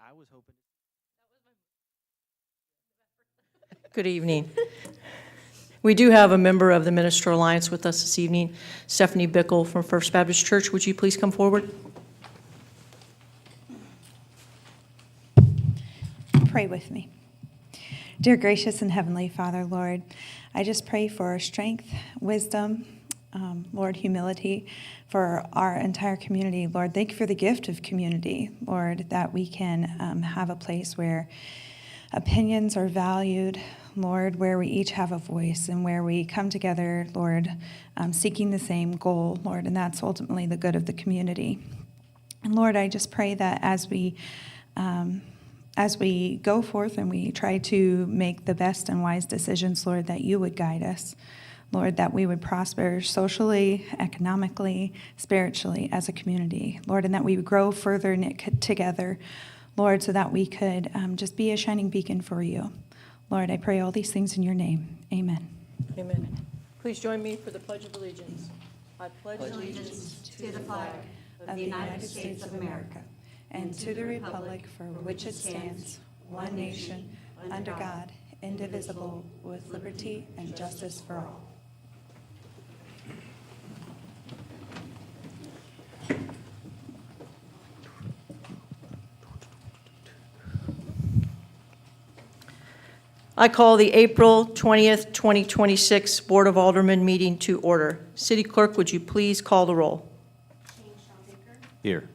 I was hoping. Good evening. We do have a member of the Minister Alliance with us this evening, Stephanie Bickle from First Baptist Church. Would you please come forward? Pray with me. Dear gracious and heavenly Father, Lord, I just pray for strength, wisdom, Lord, humility for our entire community. Lord, thank you for the gift of community, Lord, that we can have a place where opinions are valued, Lord, where we each have a voice and where we come together, Lord, seeking the same goal, Lord, and that's ultimately the good of the community. And Lord, I just pray that as we go forth and we try to make the best and wise decisions, Lord, that you would guide us, Lord, that we would prosper socially, economically, spiritually as a community, Lord, and that we would grow further knit together, Lord, so that we could just be a shining beacon for you. Lord, I pray all these things in your name. Amen. Amen. Please join me for the Pledge of Allegiance. I pledge allegiance to the flag of the United States of America and to the republic for which it stands, one nation, under God, indivisible, with liberty and justice for all. I call the April 20th, 2026 Board of Aldermen meeting to order. City Clerk, would you please call the roll? Shane Shawbaker, Here.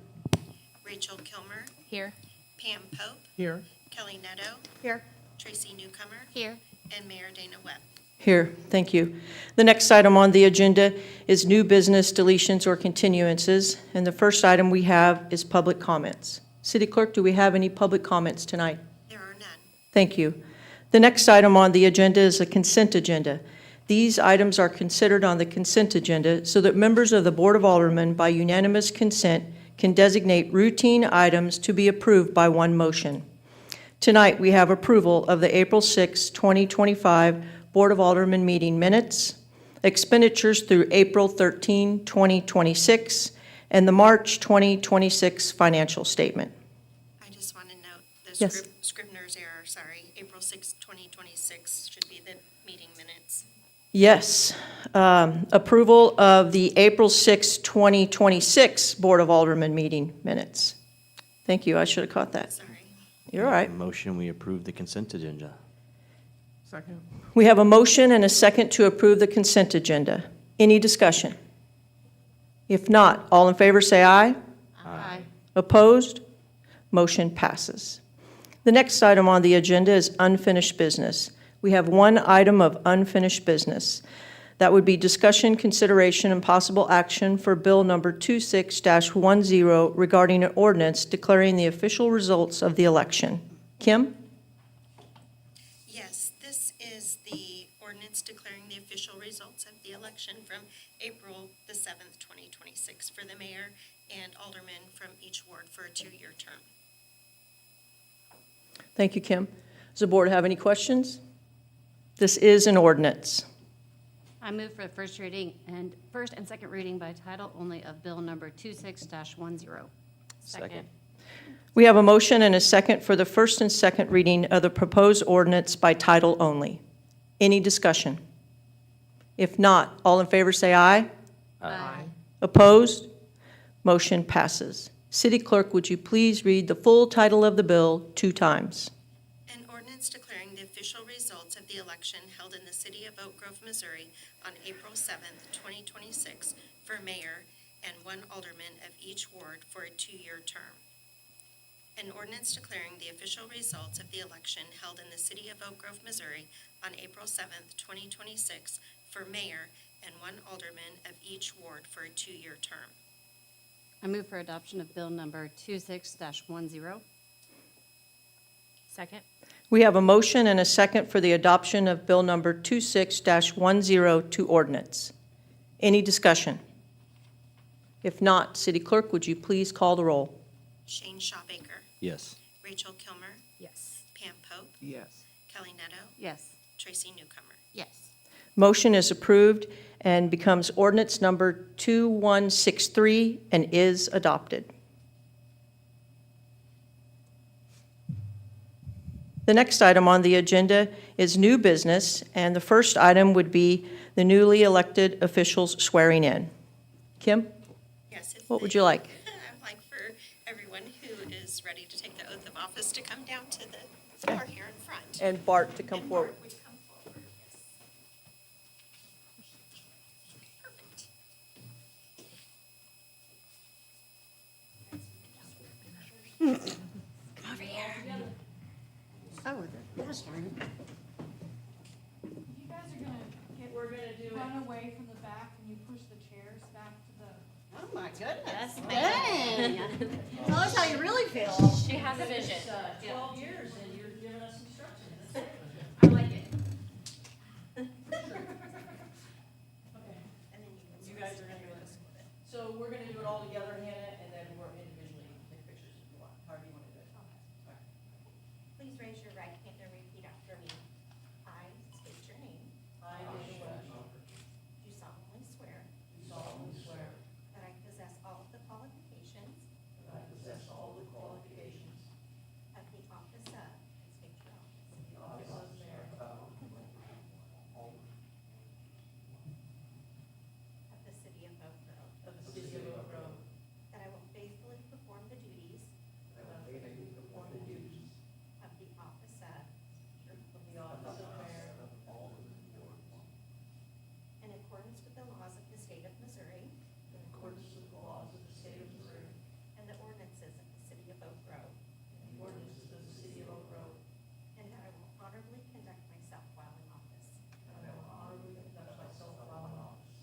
Rachel Kilmer, Here. Pam Pope, Here. Kelly Netto, Here. Tracy Newcomer, Here. and Mayor Dana Webb. Here, thank you. The next item on the agenda is new business deletions or continuances, and the first item we have is public comments. City Clerk, do we have any public comments tonight? There are none. Thank you. The next item on the agenda is a consent agenda. These items are considered on the consent agenda so that members of the Board of Aldermen, by unanimous consent, can designate routine items to be approved by one motion. Tonight, we have approval of the April 6, 2025 Board of Aldermen meeting minutes, expenditures through April 13, 2026, and the March 2026 financial statement. I just want to note the Yes. Scribner's error, April 6, 2026 should be the meeting minutes. Yes. Approval of the April 6, 2026 Board of Aldermen meeting minutes. Thank you. I should have caught that. Sorry. You're all right. Motion, we approve the consent agenda. Second. We have a motion and a second to approve the consent agenda. Any discussion? If not, all in favor say aye. Aye. Opposed? Motion passes. The next item on the agenda is unfinished business. We have one item of unfinished business. That would be discussion, consideration, and possible action for Bill Number 26-10 regarding an ordinance declaring the official results of the election. Kim? Yes, this is the ordinance declaring the official results of the election from April the 7th, 2026 for the mayor and aldermen from each ward for a 2-year term. Thank you, Kim. Does the board have any questions? This is an ordinance. I move for the first and second reading by title only of Bill Number 26-10. Second. We have a motion and a second for the first and second reading of the proposed ordinance by title only. Any discussion? If not, all in favor say aye. Aye. Opposed? Motion passes. City Clerk, would you please read the full title of the bill 2 times? An ordinance declaring the official results of the election held in the city of Oak Grove, Missouri on April 7th, 2026 for mayor and 1 alderman of each ward for a 2-year term. An ordinance declaring the official results of the election held in the city of Oak Grove, Missouri on April 7th, 2026 for mayor and 1 alderman of each ward for a 2-year term. I move for adoption of Bill Number 26-10. Second. We have a motion and a second for the adoption of Bill Number 26-10 to ordinance. Any discussion? If not, City Clerk, would you please call the roll? Shane Shawbaker, Yes. Rachel Kilmer, Yes. Pam Pope, Yes. Kelly Netto, Yes. Tracy Newcomer. Yes. Motion is approved and becomes ordinance number 2163 and is adopted. The next item on the agenda is new business, and the first item would be the newly elected officials swearing in. Kim, Yes. if what would they- you like? I'd like for everyone who is ready to take the oath of office to come down to the floor here in front. And Bart to come And forward. Bart would come forward, yes. Perfect. Over here. Oh, that's fine. You guys are gonna run away from the back and you push the chairs back to the. Oh, my goodness. Dang. Tell us how you really feel. She has a vision. 12 years, and you're giving us instructions. I like it. You guys are gonna do it. So we're gonna do it all together, Hannah, and then we're individually take pictures if you want, however you wanna do it. Please raise your right hand and repeat after me. I state your name. I, David West, Do solemnly swear do solemnly swear that I possess all of the qualifications that I possess all the qualifications of the office of, state your office, of the office of mayor of the city of Oak Grove, of the city of Oak Grove, that I will faithfully perform the duties that I will faithfully perform the duties of the office of, of the office of mayor in accordance with the laws of the state of Missouri in accordance with the laws of the state of Missouri and the ordinances of the city of Oak Grove, and the ordinances of the city of Oak Grove, and that I will honorably conduct myself while in office. and I will honorably conduct myself while in office.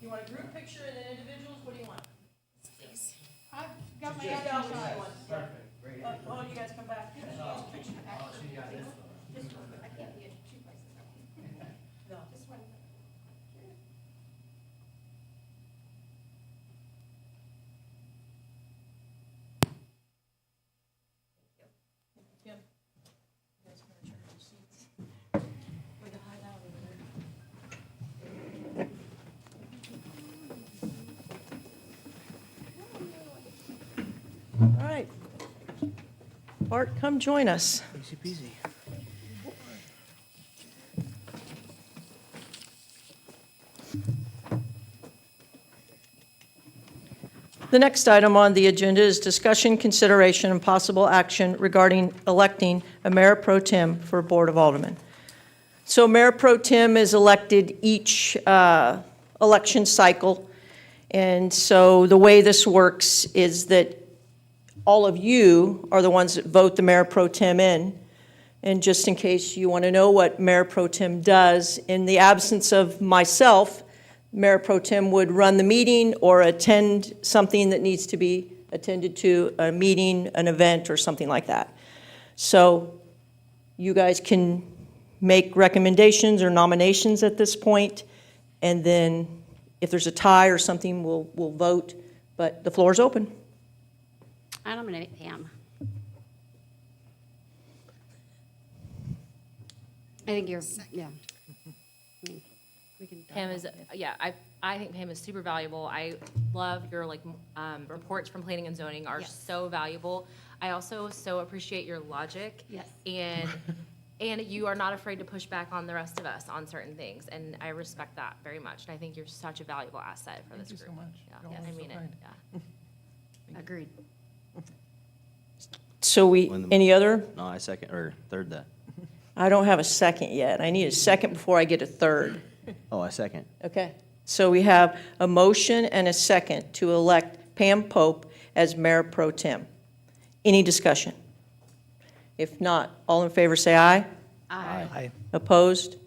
You want a group picture and then individuals? What do you want? Please. I've got my Yeah, action which shot. one? Oh, you guys come back. I can't be in two places. No. Just one. Kim. You guys can return your seats. Way to hide out over there. All right. Bart, come join us. Easy peasy. The next item on the agenda is discussion, consideration, and possible action regarding electing a mayor pro tem for Board of Aldermen. So mayor pro tem is elected each election cycle. And so the way this works is that all of you are the ones that vote the mayor pro tem in. And just in case you want to know what mayor pro tem does, in the absence of myself, Mayor Pro Tem would run the meeting or attend something that needs to be attended to, a meeting, an event, or something like that. So you guys can make recommendations or nominations at this point, and then if there's a tie or something, we'll vote, but the floor is open. I nominate Pam. I think you're, yeah. I mean, we can. Pam is, yeah, I think Pam is super valuable. I love your reports from planning and zoning are Yes. so valuable. I also so appreciate your logic. Yes. And you are not afraid to push back on the rest of us on certain things, and I respect that very much. And I think you're such a valuable asset for this Thank you group. so much. Yeah, You're always I so mean it, kind. yeah. Agreed. So any other? No, I second, or third that. I don't have a second yet. I need a second before I get a third. Oh, I second. Okay, so we have a motion and a second to elect Pam Pope as Mayor Pro Tem. Any discussion? If not, all in favor say aye. Aye. Opposed?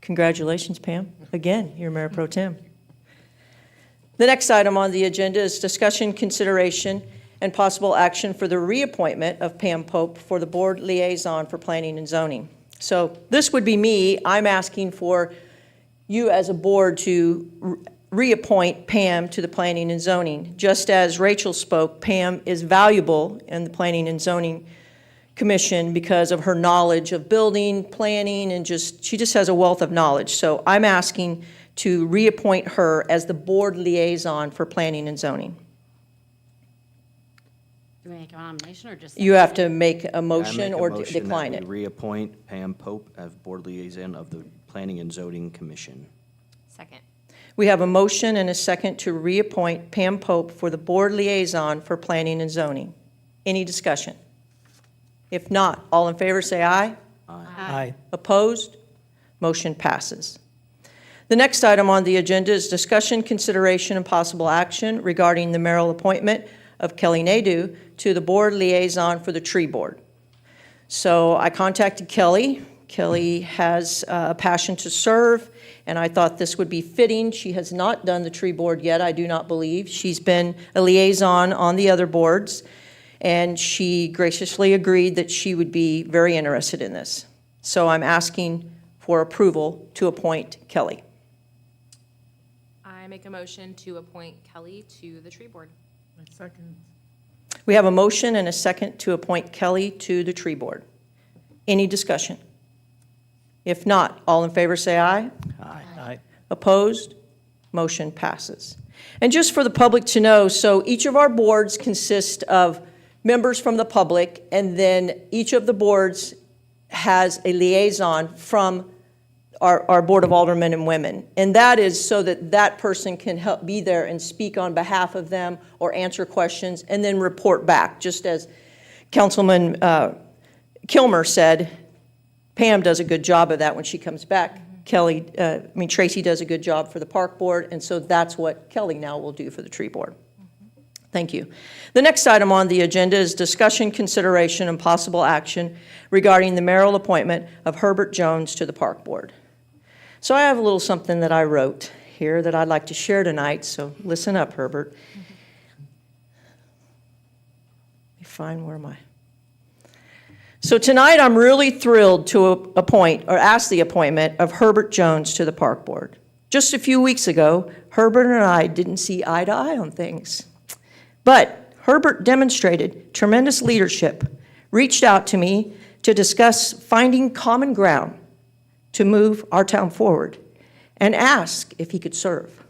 Congratulations, Pam. Again, you're Mayor Pro Tem. The next item on the agenda is discussion, consideration, and possible action for the reappointment of Pam Pope for the Board Liaison for Planning and Zoning. So this would be me. I'm asking for you as a board to reappoint Pam to the Planning and Zoning. Just as Rachel spoke, Pam is valuable in the Planning and Zoning Commission because of her knowledge of building, planning, and she just has a wealth of knowledge. So I'm asking to reappoint her as the board liaison for planning and zoning. Do we make a nomination or just? You have to make a I motion make a or motion decline that it. we reappoint Pam Pope as board liaison of the Planning and Zoning Commission. Second. We have a motion and a second to reappoint Pam Pope for the board liaison for planning and zoning. Any discussion? If not, all in favor say aye. Aye. Opposed? Motion passes. The next item on the agenda is discussion, consideration, and possible action regarding the mayoral appointment of Kelly Nadeau to the board liaison for the tree board. So I contacted Kelly. Kelly has a passion to serve, and I thought this would be fitting. She has not done the tree board yet, I do not believe. She's been a liaison on the other boards, and she graciously agreed that she would be very interested in this. So I'm asking for approval to appoint Kelly. I make a motion to appoint Kelly to the tree board. I second. We have a motion and a second to appoint Kelly to the tree board. Any discussion? If not, all in favor say aye. Aye. Opposed? Motion passes. And just for the public to know, so each of our boards consist of members from the public, and then each of the boards has a liaison from our Board of Aldermen and women. And that is so that that person can help be there and speak on behalf of them or answer questions and then report back. Just as Councilman Kilmer said, Pam does a good job of that when she comes back. Tracy does a good job for the park board, and so that's what Kelly now will do for the tree board. Thank you. The next item on the agenda is discussion, consideration, and possible action regarding the mayoral appointment of Herbert Jones to the park board. So I have a little something that I wrote here that I'd like to share tonight, so listen up, Herbert. Let me find where my... So tonight, I'm really thrilled to appoint, or ask the appointment of Herbert Jones to the park board. Just a few weeks ago, Herbert and I didn't see eye to eye on things. But Herbert demonstrated tremendous leadership, reached out to me to discuss finding common ground to move our town forward, and ask if he could serve.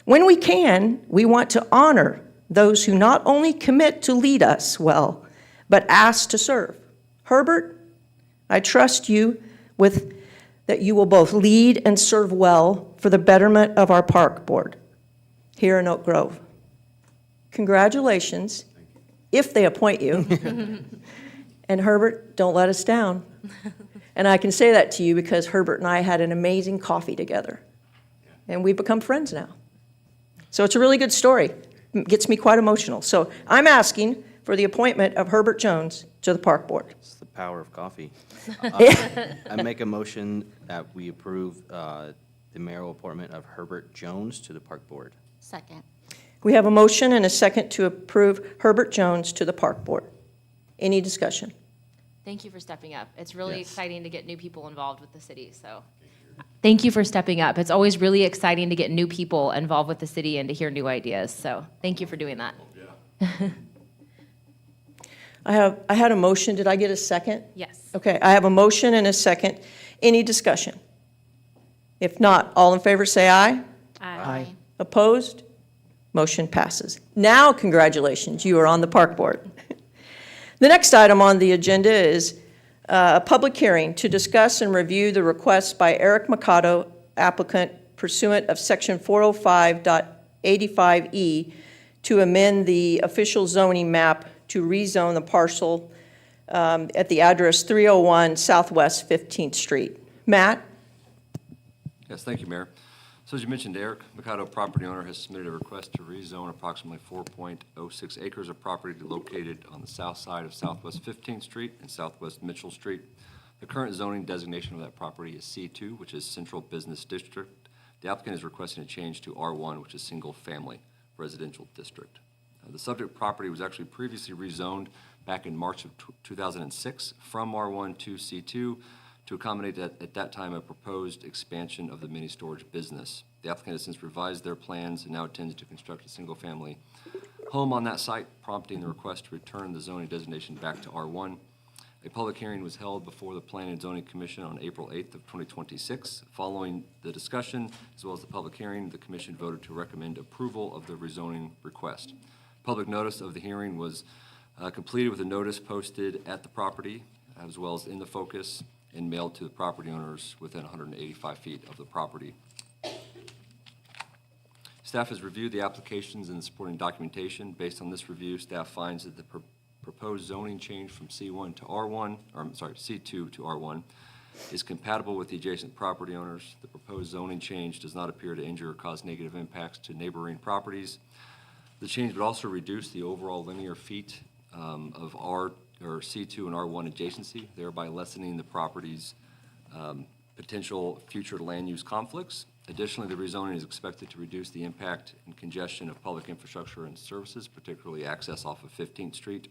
When we can, we want to honor those who not only commit to lead us well, but ask to serve. Herbert, I trust you with that you will both lead and serve well for the betterment of our park board here in Oak Grove. Congratulations, if they appoint you. And Herbert, don't let us down. And I can say that to you because Herbert and I had an amazing coffee together. And we've become friends now. So it's a really good story. It gets me quite emotional. So I'm asking for the appointment of Herbert Jones to the park board. It's the power of coffee. I make a motion that we approve the mayoral appointment of Herbert Jones to the park board. Second. We have a motion and a second to approve Herbert Jones to the park board. Any discussion? Thank you for stepping up. It's really Yes. exciting to get new people involved with the city, so. Thank you for stepping up. It's always really exciting to get new people involved with the city and to hear new ideas, so thank you for doing that. I had a motion. Did I get a second? Yes. Okay, I have a motion and a second. Any discussion? If not, all in favor say aye. Aye. Opposed? Motion passes. Now, congratulations, you are on the park board. The next item on the agenda is a public hearing to discuss and review the request by Eric Mikado, applicant pursuant of Section 405.85E to amend the official zoning map to rezone the parcel at the address 301 Southwest 15th Street. Matt? Yes, thank you, Mayor. So as you mentioned, Eric Mikado, property owner, has submitted a request to rezone approximately 4.06 acres of property located on the south side of Southwest 15th Street and Southwest Mitchell Street. The current zoning designation of that property is C2, which is Central Business District. The applicant is requesting a change to R1, which is Single Family Residential District. The subject property was actually previously rezoned back in March of 2006 from R1 to C2 to accommodate at that time a proposed expansion of the mini storage business. The applicant has since revised their plans and now intends to construct a single-family home on that site, prompting the request to return the zoning designation back to R1. A public hearing was held before the Planning and Zoning Commission on April 8th of 2026. Following the discussion, as well as the public hearing, the commission voted to recommend approval of the rezoning request. Public notice of the hearing was completed with a notice posted at the property, as well as in the focus, and mailed to the property owners within 185 feet of the property. Staff has reviewed the applications and the supporting documentation. Based on this review, staff finds that the proposed zoning change from C1 to R1, or I'm sorry, C2 to R1, is compatible with the adjacent property owners. The proposed zoning change does not appear to injure or cause negative impacts to neighboring properties. The change would also reduce the overall linear feet of C2 and R1 adjacency, thereby lessening the property's potential future land use conflicts. Additionally, the rezoning is expected to reduce the impact and congestion of public infrastructure and services, particularly access off of 15th Street.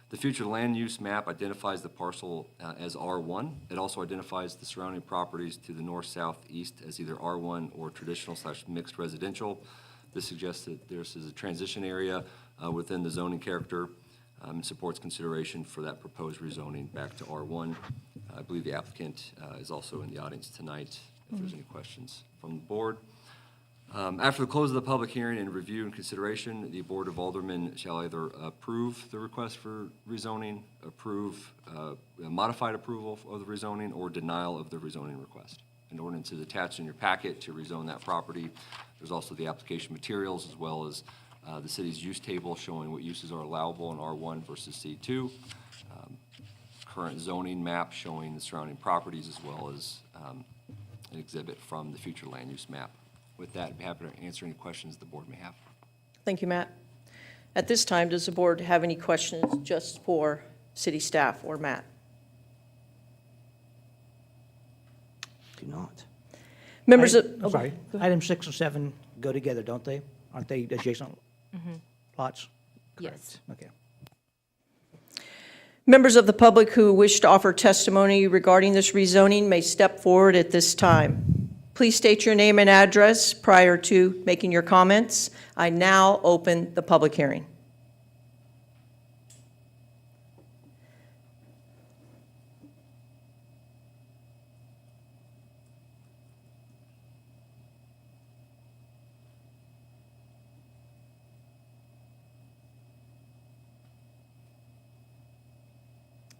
The future land use map identifies the parcel as R1. It also identifies the surrounding properties to the north, south, east as either R1 or traditional/mixed residential. This suggests that this is a transition area within the zoning character and supports consideration for that proposed rezoning back to R1. I believe the applicant is also in the audience tonight if there's any questions from the board. After the close of the public hearing and review and consideration, the Board of Aldermen shall either approve the request for rezoning, approve modified approval of the rezoning, or denial of the rezoning request. An ordinance is attached in your packet to rezone that property. There's also the application materials, as well as the city's use table showing what uses are allowable in R1 versus C2. Current zoning map showing the surrounding properties, as well as an exhibit from the future land use map. With that, I'd be happy to answer any questions the board may have. Thank you, Matt. At this time, does the board have any questions just for city staff or Matt? Do not. Members of... I'm sorry, item 6 and 7 go together, don't they? Aren't they adjacent lots? Yes. Okay. Members of the public who wish to offer testimony regarding this rezoning may step forward at this time. Please state your name and address prior to making your comments. I now open the public hearing.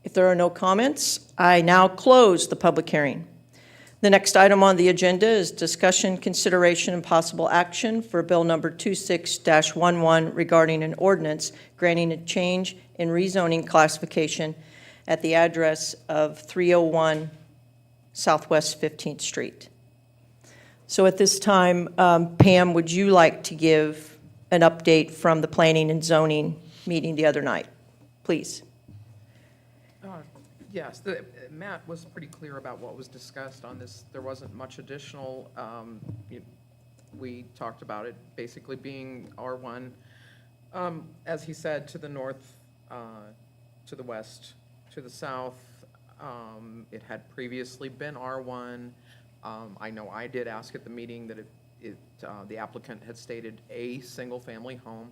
If there are no comments, I now close the public hearing. The next item on the agenda is discussion, consideration, and possible action for Bill Number 26-11 regarding an ordinance granting a change in rezoning classification at the address of 301 Southwest 15th Street. So at this time, Pam, would you like to give an update from the Planning and Zoning meeting the other night? Please. Yes, Matt was pretty clear about what was discussed on this. There wasn't much additional. We talked about it basically being R1, as he said, to the north, to the west, to the south. It had previously been R1. I know I did ask at the meeting that the applicant had stated a single-family home,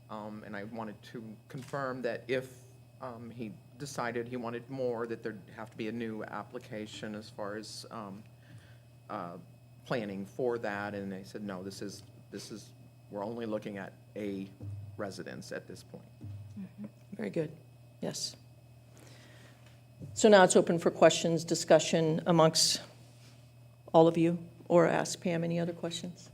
and I wanted to confirm that if he decided he wanted more, that there'd have to be a new application as far as planning for that, and they said, no, this is, we're only looking at a residence at this point. Very good. Yes. So now it's open for questions, discussion amongst all of you, or ask Pam any other questions?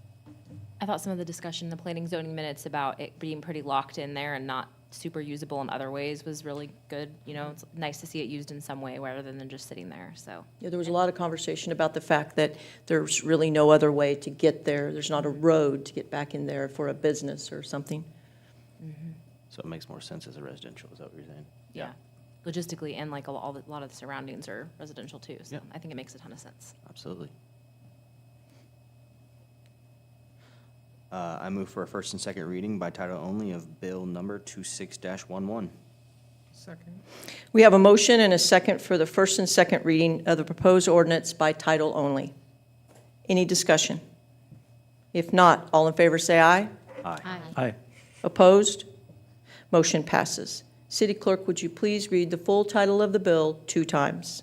I thought some of the discussion in the planning zoning minutes about it being pretty locked in there and not super usable in other ways was really good. You know, it's nice to see it used in some way rather than just sitting there, so. Yeah, there was a lot of conversation about the fact that there's really no other way to get there. There's not a road to get back in there for a business or something. So it makes more sense as a residential, is that what you're saying? Yeah. Logistically, and like a lot of the surroundings are residential too, so Yeah. I think it makes a ton of sense. Absolutely. I move for a first and second reading by title only of Bill Number 26-11. Second. We have a motion and a second for the first and second reading of the proposed ordinance by title only. Any discussion? If not, all in favor say aye. Aye. Aye. Aye. Opposed? Motion passes. City Clerk, would you please read the full title of the bill 2 times?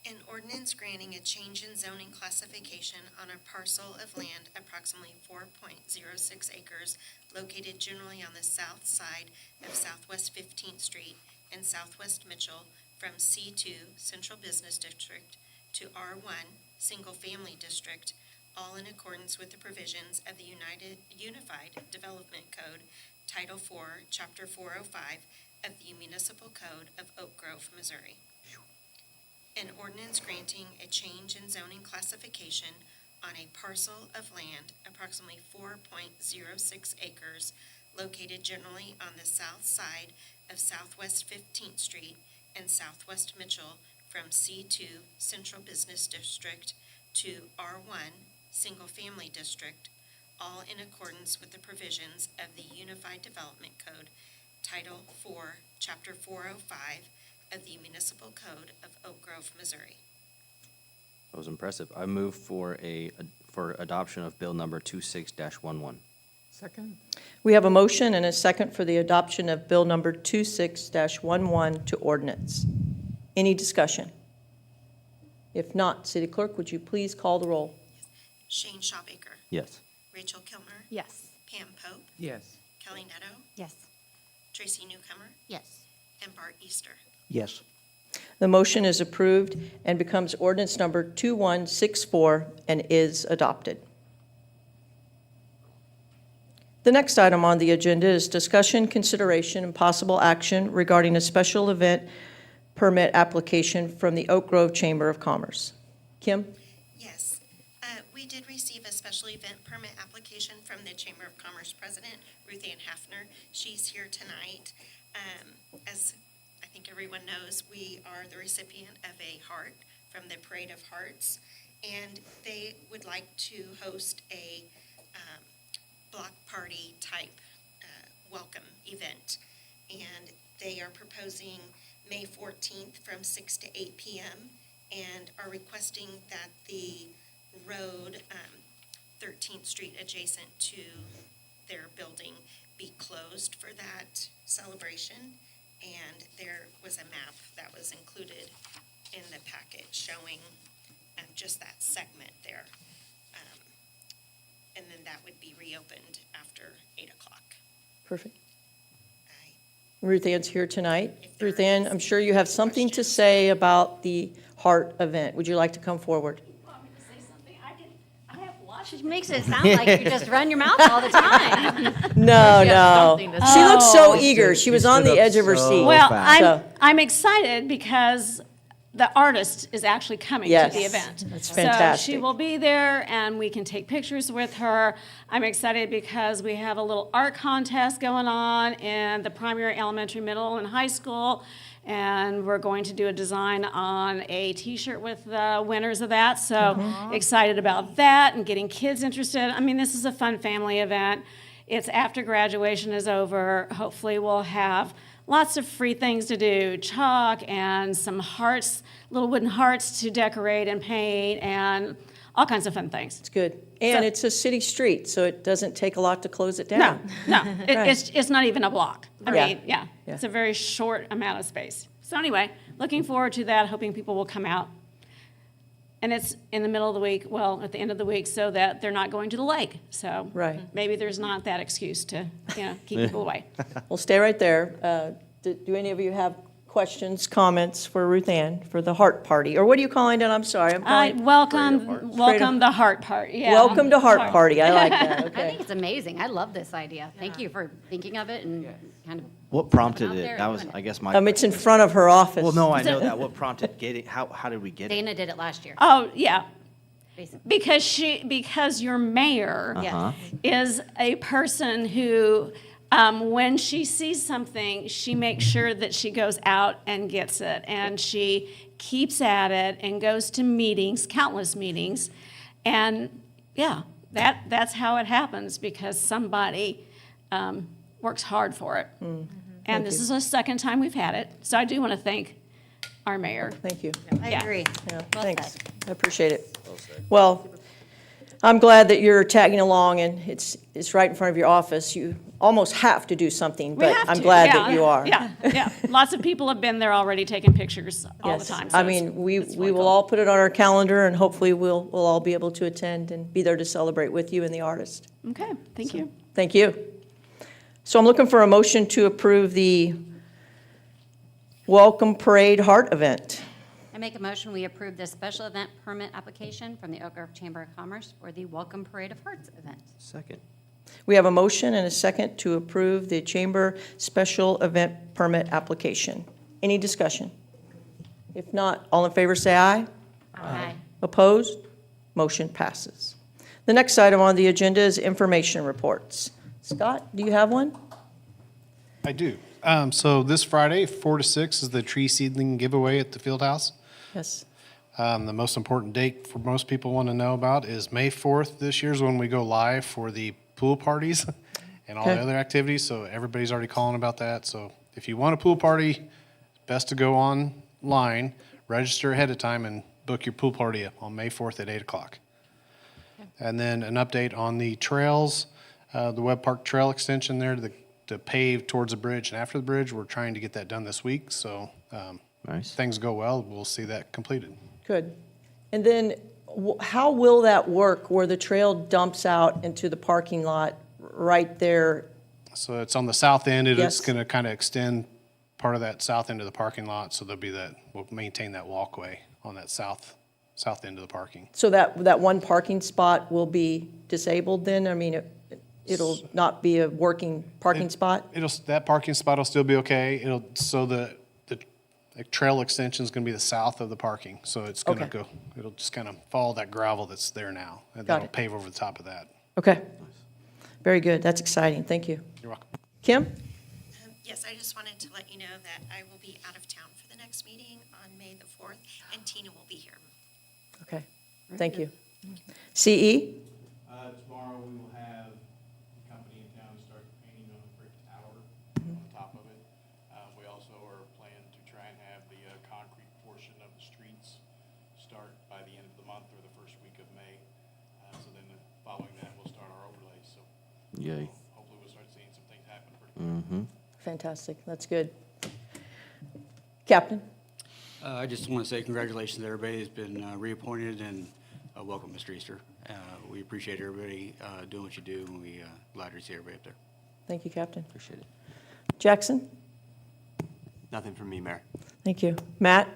An ordinance granting a change in zoning classification on a parcel of land approximately 4.06 acres located generally on the south side of Southwest 15th Street and Southwest Mitchell from C2 Central Business District to R1 Single Family District, all in accordance with the provisions of the Unified Development Code, Title IV, Chapter 405 of the Municipal Code of Oak Grove, Missouri. An ordinance granting a change in zoning classification on a parcel of land approximately 4.06 acres located generally on the south side of Southwest 15th Street and Southwest Mitchell from C2 Central Business District to R1 Single Family District, all in accordance with the provisions of the Unified Development Code, Title IV, Chapter 405 of the Municipal Code of Oak Grove, Missouri. That was impressive. I move for adoption of Bill number 26-11. Second? We have a motion and a second for the adoption of Bill number 26-11 to ordinance. Any discussion? If not, City Clerk, would you please call the roll? Shane Shawbaker, Yes. Rachel Kilmer, Yes. Pam Pope, Yes. Kelly Netto, Yes. Tracy Newcomer, Yes. and Bart Easter. Yes. The motion is approved and becomes ordinance number 2164 and is adopted. The next item on the agenda is discussion, consideration, and possible action regarding a special event permit application from the Oak Grove Chamber of Commerce. Kim? Yes, we did receive a special event permit application from the Chamber of Commerce President, Ruth Ann Hafner. She's here tonight. As I think everyone knows, we are the recipient of a heart from the Parade of Hearts, and they would like to host a block party type welcome event. And they are proposing May 14th from 6 to 8 p.m. and are requesting that the road, 13th Street adjacent to their building, be closed for that celebration. And there was a map that was included in the packet showing just that segment there. And then that would be reopened after 8 o'clock. Perfect. I- Ruth Ann's here tonight. If there Ruth Ann, is I'm sure you have something to questions. say about the heart event. Would you like to come forward? She makes it sound like you just run your mouth all the time. No, She has no. something to She looked so Oh. eager. She was on the edge of her seat. Well, So- I'm excited because the artist is actually coming to the Yes, event. that's So fantastic. she will be there and we can take pictures with her. I'm excited because we have a little art contest going on in the primary, elementary, middle, and high school. And we're going to do a design on a T-shirt with the winners of that. So excited about that and getting kids interested. I mean, this is a fun family event. It's after graduation is over. Hopefully we'll have lots of free things to do, chalk and some hearts, little wooden hearts to decorate and paint and all kinds of fun things. It's good. And So- it's a city street, so it doesn't take a lot to close it No, down. no, Right. it's not even a block. I Yeah. mean, yeah, Yeah. it's a very short amount of space. So anyway, looking forward to that, hoping people will come out. And it's in the middle of the week, well, at the end of the week, so that they're not going to the lake. So Right. maybe there's not that excuse to, keep people away. Well, stay right there. Do any of you have questions, comments for Ruth Ann for the heart party? Or what are you calling it? I'm sorry. I'm I calling welcome the heart part, yeah. Welcome to Heart Party. I like that. I Okay. think it's amazing. I love this idea. Thank you for thinking of it and kind of. What prompted Out it? there That was, doing it. I guess, my. It's in front of her office. Well, no, I know that. What prompted getting, how did we get it? Dana did it last year, Oh, yeah, basically. because your mayor Uh-huh. is a person who, when she sees something, she makes sure that she goes out and gets it. And she keeps at it and goes to meetings, countless meetings. And, yeah, that's how it happens, because somebody works hard for it. And this is the second time we've had it. So I do want to thank our mayor. Thank you. I Yeah. agree. Yeah, Well thanks. said. I appreciate it. Well, I'm glad that you're tagging along, and it's right in front of your office. almost have to do something, We but have I'm to, glad yeah, that you are. Yeah, yeah. Lots of people have been there already taking pictures all the Yes. time. I so mean, it's we really will cool. all put it on our calendar, and hopefully we'll all be able to attend and be there to celebrate with you and the artist. Okay, thank you. Thank you. So I'm looking for a motion to approve the Welcome Parade Heart event. I make a motion, we approve this special event permit application from the Oak Grove Chamber of Commerce for the Welcome Parade of Hearts event. Second. We have a motion and a second to approve the Chamber Special Event Permit application. Any discussion? If not, all in favor say aye. Aye. Opposed? Motion passes. The next item on the agenda is information reports. Scott, do you have one? I do. So this Friday, 4 to 6, is the tree seedling giveaway at the field house. Yes. The most important date for most people want to know about is May 4th. This year's when we go live for the pool parties and all the Okay. other activities. So everybody's already calling about that. So if you want a pool party, it's best to go online, register ahead of time, and book your pool party on May 4th at 8 o'clock. And then an update on the trails, the Webb Park Trail extension there, to pave towards the bridge and after the bridge. We're trying to get that done this week. So Nice. things go well, we'll see that completed. Good. And then how will that work where the trail dumps out into the parking lot right there? So it's on the south end. It's Yes. going to kind of extend part of that south end of the parking lot. So there'll be we'll maintain that walkway on that south end of the parking. So that one parking spot will be disabled then? I mean, it'll not be a working parking spot? That parking spot will still be okay. So the trail extension is going to be the south of the parking. So it's going to Okay. it'll just kind of follow that gravel that's there now. And Got that'll it. pave over the top of that. Okay. Very good. That's exciting. Thank you. You're welcome. Kim? Yes, I just wanted to let you know that I will be out of town for the next meeting on May the 4th, and Tina will be here. Okay. Thank you. CE? Tomorrow, we will have the company in town start painting on the brick tower on top of it. We also are planning to try and have the concrete portion of the streets start by the end of the month or the first week of May. So then following that, we'll start our overlays. So Yay. hopefully we'll start seeing some things happen pretty quick. Fantastic. That's good. Captain? I just want to say congratulations to everybody who's been reappointed, and welcome, Mr. Easter. We appreciate everybody doing what you do, and we glad to see everybody up there. Thank you, Captain. Appreciate it. Jackson? Nothing from me, Mayor. Thank you. Matt?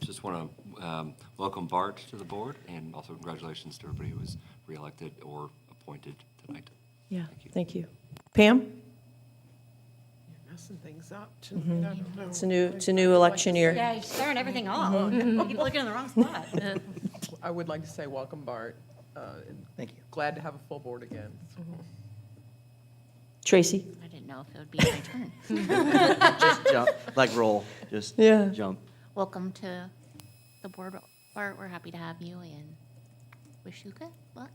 Just want to welcome Bart to the board, and also congratulations to everybody who was reelected or appointed tonight. Yeah, thank you. Pam? You're messing things up tonight. I don't know. It's a new election year. Yeah, you're stirring everything off. People looking in the wrong spot. I would like to say welcome, Bart. Thank you. Glad to have a full board again. Tracy? I didn't know if it would be my turn. Just jump, like roll, just Yeah. jump. Welcome to the board, Bart. We're happy to have you and wish you good luck.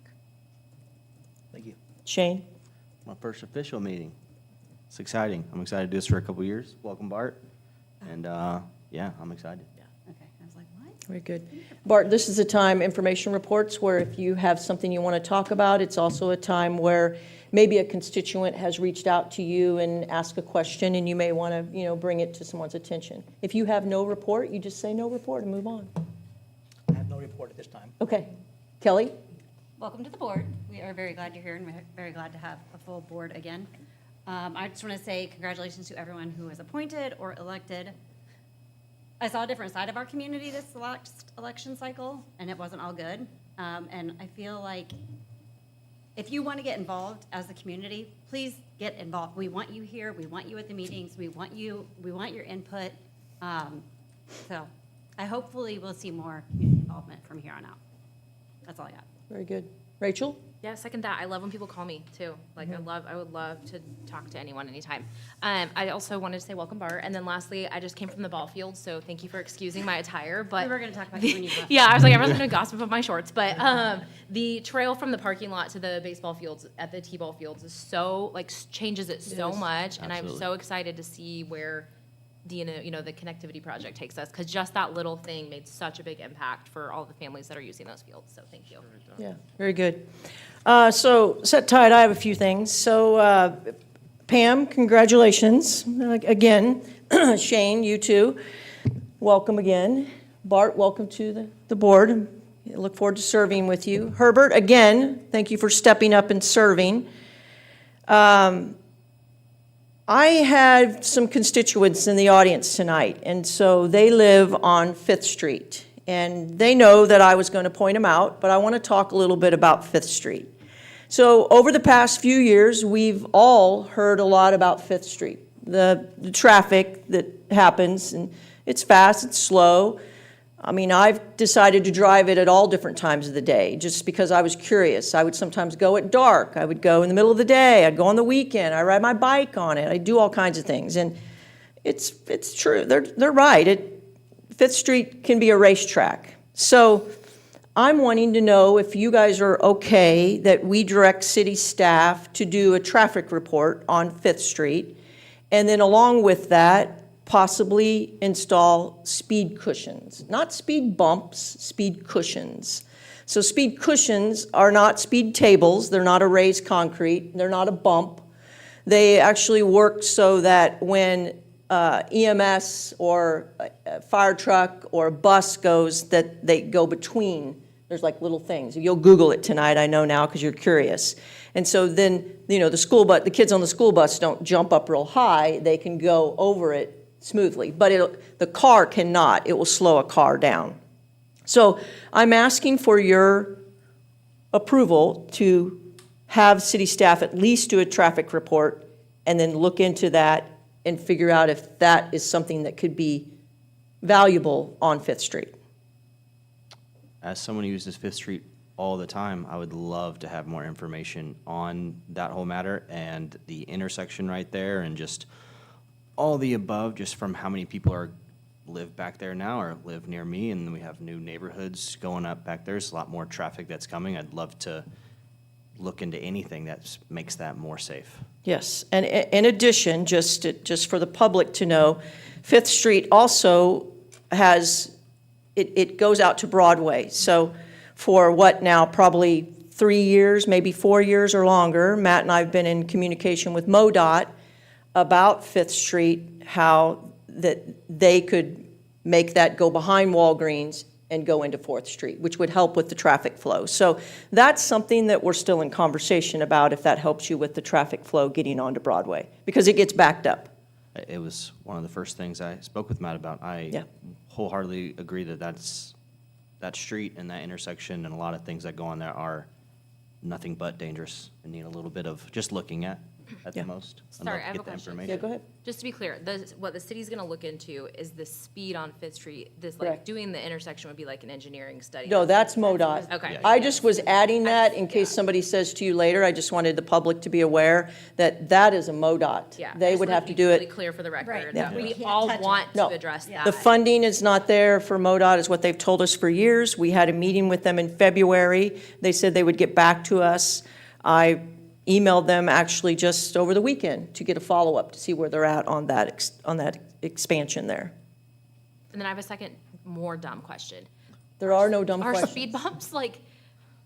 Thank you. Shane? My first official meeting. It's exciting. I'm excited to do this for a couple years. Welcome, Bart. And, yeah, I'm excited. Okay, I was like, what? Very good. Bart, this is a time, information reports, where if you have something you want to talk about, it's also a time where maybe a constituent has reached out to you and asked a question, and you may want to, bring it to someone's attention. If you have no report, you just say no report and move on. I have no report at this time. Okay. Kelly? Welcome to the board. We are very glad you're here, and we're very glad to have a full board again. I just want to say congratulations to everyone who was appointed or elected. I saw a different side of our community this last election cycle, and it wasn't all good. And I feel like if you want to get involved as a community, please get involved. We want you here. We want you at the meetings. We want your input. So I hopefully will see more community involvement from here on out. That's all I got. Very good. Rachel? Yeah, second that. I love when people call me too. Like I would love to talk to anyone anytime. I also wanted to say welcome, Bart. And then lastly, I just came from the ball field, so thank you for excusing my attire. But We were going to talk about you when you left. yeah, I was like, everyone's gonna gossip about my shorts. But the trail from the parking lot to the baseball fields at the T-ball fields is so changes it so much, and I'm Absolutely. so excited to see where the connectivity project takes us, because just that little thing made such a big impact for all the families that are using those fields, so thank you. Yeah, very good. So, set tight, I have a few things. So, Pam, congratulations. Again, Shane, you too. Welcome again. Bart, welcome to the board. I look forward to serving with you. Herbert, again, thank you for stepping up and serving. I had some constituents in the audience tonight, and so they live on Fifth Street. And they know that I was going to point them out, but I want to talk a little bit about Fifth Street. So over the past few years, we've all heard a lot about Fifth Street, the traffic that happens, and it's fast, it's slow. I mean, I've decided to drive it at all different times of the day, just because I was curious. I would sometimes go at dark. I would go in the middle of the day. I'd go on the weekend. I ride my bike on it. I do all kinds of things. And it's true. They're right. Fifth Street can be a racetrack. So I'm wanting to know if you guys are okay that we direct city staff to do a traffic report on Fifth Street, and then along with that, possibly install speed cushions. Not speed bumps, speed cushions. So speed cushions are not speed tables. They're not a raised concrete. They're not a bump. They actually work so that when EMS or a fire truck or a bus goes, that they go between. There's like little things. You'll Google it tonight, I know now, because you're curious. And so then, the kids on the school bus don't jump up real high. They can go over it smoothly, but the car cannot. It will slow a car down. So I'm asking for your approval to have city staff at least do a traffic report and then look into that and figure out if that is something that could be valuable on Fifth Street. As someone who uses Fifth Street all the time, I would love to have more information on that whole matter and the intersection right there and just all the above, just from how many people live back there now or live near me, and we have new neighborhoods going up back there. There's a lot more traffic that's coming. I'd love to look into anything that makes that more safe. Yes, and in addition, just for the public to know, Fifth Street also has, it goes out to Broadway. So for what now, probably 3 years, maybe 4 years or longer, Matt and I have been in communication with MoDOT about Fifth Street, how that they could make that go behind Walgreens and go into 4th Street, which would help with the traffic flow. So that's something that we're still in conversation about, if that helps you with the traffic flow getting onto Broadway, because it gets backed up. It was one of the first things I spoke with Matt about. I wholeheartedly agree that that street and that intersection and a lot of things that go on there are nothing but dangerous and need a little bit of just looking at the most. I'd Sorry, love to I have get a the question. information. Yeah, go ahead. Just to be clear, what the city's gonna look into is the speed on Fifth Street, Correct. doing the intersection would be like an engineering study. No, that's MoDOT. Okay. I just was adding that in case somebody says to you later. I just wanted the public to be aware that that is a MoDOT. Yeah. They would have to do it. Really clear for the record. Right. that Yeah. We We can't all touch it. want to No. address that. The funding is not there for MoDOT, is what they've told us for years. We had a meeting with them in February. They said they would get back to us. I emailed them actually just over the weekend to get a follow-up to see where they're at on that expansion there. And then I have a second, more dumb question. There are no dumb Are questions. speed bumps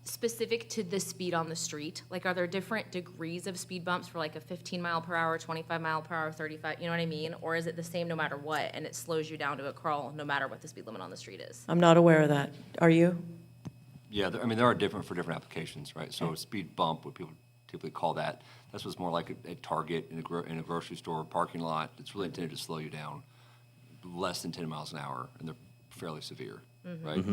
specific to the speed on the street? Are there different degrees of speed bumps for a 15 mile per hour, 25 mile per hour, 35, you know what I mean? Or is it the same no matter what, and it slows you down to a crawl no matter what the speed limit on the street is? I'm not aware of that. Are you? Yeah, there are different for different applications, right? So a speed bump, what people typically call that, that's what's more like a Target in a grocery store parking lot. It's really intended to slow you down less than 10 miles an hour, and they're fairly severe, right?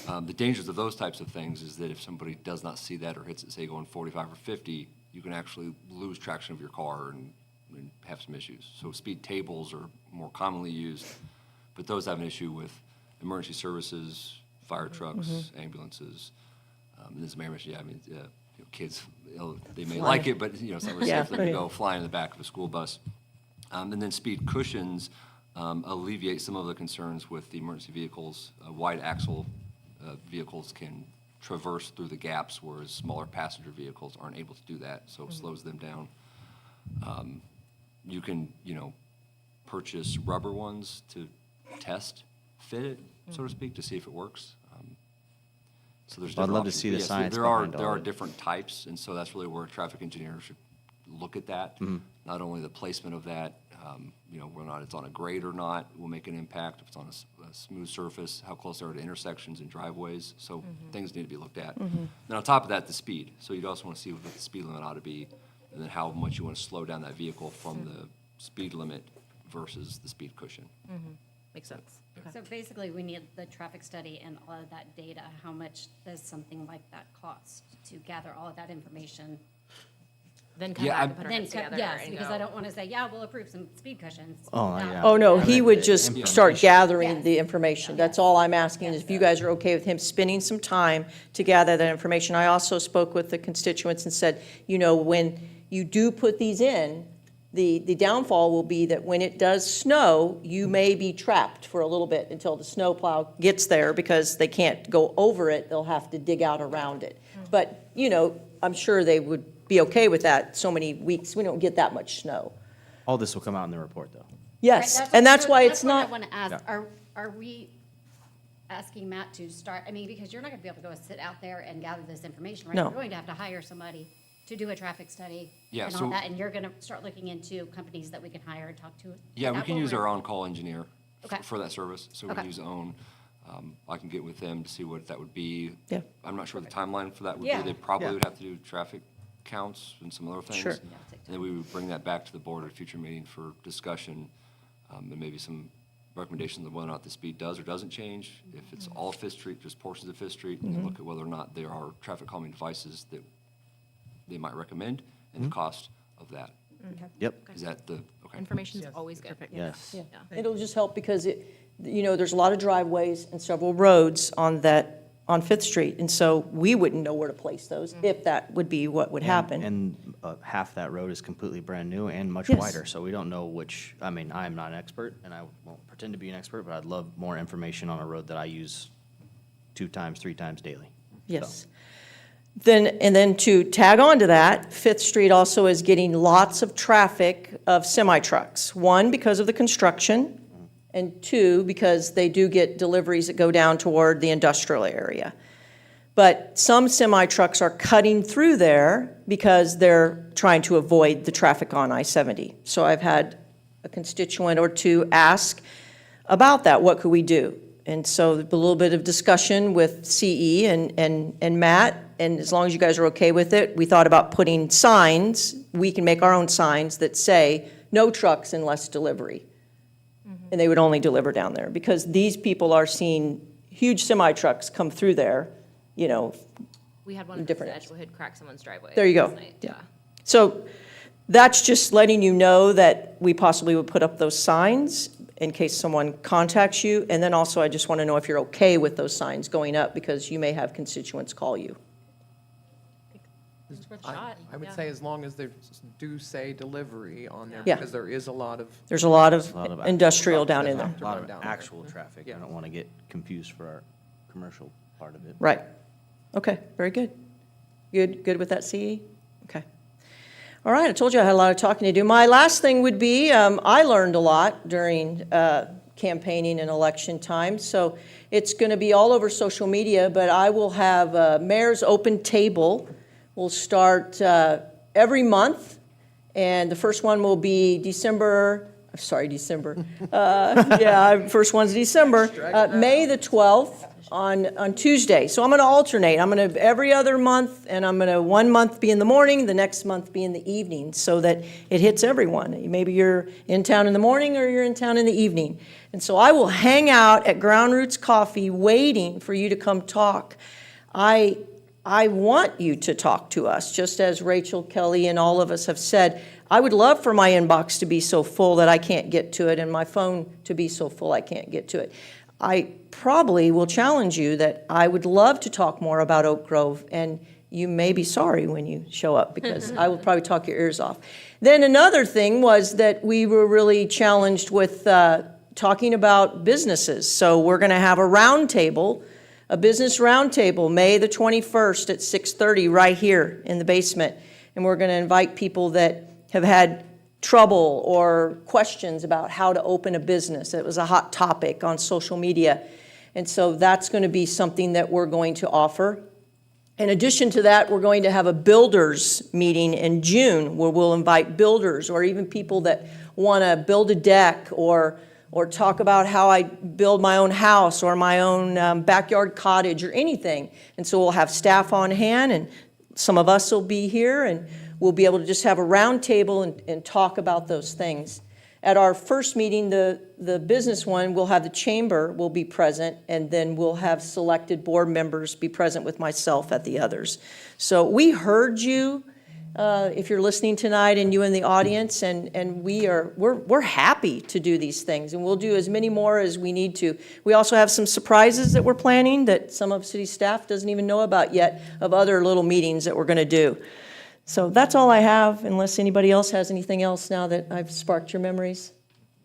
The dangers of those types of things is that if somebody does not see that or hits it, say, going 45 or 50, you can actually lose traction of your car and have some issues. So speed tables are more commonly used, but those have an issue with emergency services, fire trucks, ambulances. And as Mayor mentioned, kids, they may like it, but it's not safe for them to go fly in the back of a school bus. And then speed cushions alleviate some of the concerns with the emergency vehicles. Wide axle vehicles can traverse through the gaps, whereas smaller passenger vehicles aren't able to do that, so it slows them down. You can, purchase rubber ones to test fit it, so to speak, to see if it works. So there's Well, I'd different love to options. see But the yes, science there are behind all it. different types, and so that's really where a traffic engineer should look at that. Mm-hmm. Not only the placement of that, whether or not it's on a grade or not will make an impact. If it's on a smooth surface, how close they are to intersections and driveways. So things need to be looked at. Then on top of that, the speed. So you'd also want to see what the speed limit ought to be, and then how much you want to slow down that vehicle from the speed limit versus the speed cushion. Makes sense. Okay. So basically, we need the traffic study and all of that data. How much does something like that cost to gather all of that information? Then come Yeah, back I- and put our Then, heads together yes, and because go. I don't want to say, yeah, we'll approve some speed cushions. Oh, without- yeah. Oh, no, I he mean, would the just information. start gathering Yes. the information. That's all I'm asking, is if you guys are okay with him spending some time to gather that information. I also spoke with the constituents and said, when you do put these in, the downfall will be that when it does snow, you may be trapped for a little bit until the snowplow gets there, because they can't go over it, they'll have to dig out around it. But, I'm sure they would be okay with that. So many weeks, we don't get that much snow. All this will come out in the report, though. Right, Yes, and that's why it's That's what I not, want to ask. Yeah. Are we asking Matt to start, because you're not going to be able to go sit out there and gather this information, right? No. You're going to have to hire somebody to do a traffic study Yeah, and all so- that, and you're going to start looking into companies that we can hire and talk to. Yeah, Is we that can what use we're- our on-call engineer Okay. for that service, so we Okay. can use OWN. I can get with them to see what that would be. Yeah. I'm not sure what the timeline for that would be. Yeah. They probably Yeah. would have to do traffic counts and some other things. Sure. And then we would bring that back to the board at a future meeting for discussion, and maybe some recommendations of whether or not the speed does or doesn't change. If it's all Fifth Street, just portions of Fifth Street, and then look at whether or not there are traffic calming devices that they might recommend and the cost of that. Yep, Is that the, okay. Information's always good. yes. yeah. It'll just help because there's a lot of driveways and several roads on Fifth Street. And so we wouldn't know where to place those if that would be what would happen. And half that road is completely brand-new and much Yes. wider, so we don't know which, I mean, I am not an expert, and I won't pretend to be an expert, but I'd love more information on a road that I use 2 times, 3 times daily. Yes. Then to tag on to that, Fifth Street also is getting lots of traffic of semi-trucks. 1, because of the construction, and 2, because they do get deliveries that go down toward the industrial area. But some semi-trucks are cutting through there because they're trying to avoid the traffic on I-70. So I've had a constituent or two ask about that, what could we do? And so a little bit of discussion with CE and Matt, and as long as you guys are okay with it, we thought about putting signs, we can make our own signs that say, no trucks unless delivery. And they would only deliver down there, because these people are seeing huge semi-trucks come through there, We had one in Different. Edgewood crack someone's driveway. There you go. last night. Yeah. So that's just letting you know that we possibly would put up those signs in case someone contacts you. And then also, I just want to know if you're okay with those signs going up, because you may have constituents call you. It's worth a shot. I would yeah. say as long as they do say delivery on there, Yeah. because there is a lot of, There's a lot of A lot of industrial down in there. A lot of Down there. actual traffic, I Yeah. don't want to get confused for our commercial part of it. Right. Okay, very good. Good with that, CE? Okay. All right, I told you I had a lot of talking to do. My last thing would be, I learned a lot during campaigning and election time, so it's going to be all over social media, but I will have a mayor's open table. We'll start every month, and the first one will be December. First one's December. May the 12th on Tuesday. So I'm going to alternate. I'm going to every other month, and I'm going to 1 month be in the morning, the next month be in the evening, so that it hits everyone. Maybe you're in town in the morning or you're in town in the evening. And so I will hang out at Ground Roots Coffee waiting for you to come talk. I want you to talk to us, just as Rachel, Kelly, and all of us have said. I would love for my inbox to be so full that I can't get to it, and my phone to be so full I can't get to it. I probably will challenge you that I would love to talk more about Oak Grove, and you may be sorry when you show up, because I will probably talk your ears off. Then another thing was that we were really challenged with talking about businesses. So we're going to have a roundtable, a business roundtable, May the 21st at 6:30 right here in the basement. And we're going to invite people that have had trouble or questions about how to open a business. It was a hot topic on social media. And so that's going to be something that we're going to offer. In addition to that, we're going to have a builders meeting in June where we'll invite builders or even people that want to build a deck or talk about how I build my own house or my own backyard cottage or anything. And so we'll have staff on hand, and some of us will be here, and we'll be able to just have a round table and talk about those things. At our first meeting, the business one, we'll have the chamber will be present, and then we'll have selected board members be present with myself at the others. So we heard you, if you're listening tonight, and you in the audience, and we're happy to do these things, and we'll do as many more as we need to. We also have some surprises that we're planning that some of city staff doesn't even know about yet, of other little meetings that we're going to do. So that's all I have, unless anybody else has anything else now that I've sparked your memories.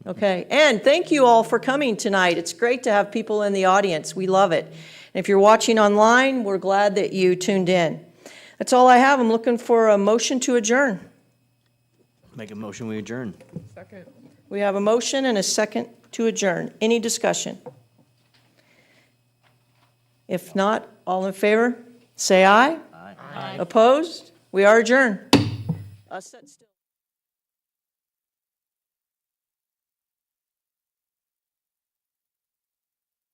Okay, and thank you all for coming tonight. It's great to have people in the audience. We love it. And if you're watching online, we're glad that you tuned in. That's all I have. I'm looking for a motion to adjourn. Make a motion, we adjourn. Second. We have a motion and a second to adjourn. Any discussion? If not, all in favor, say aye. Aye. Opposed? We are adjourned. Sit still.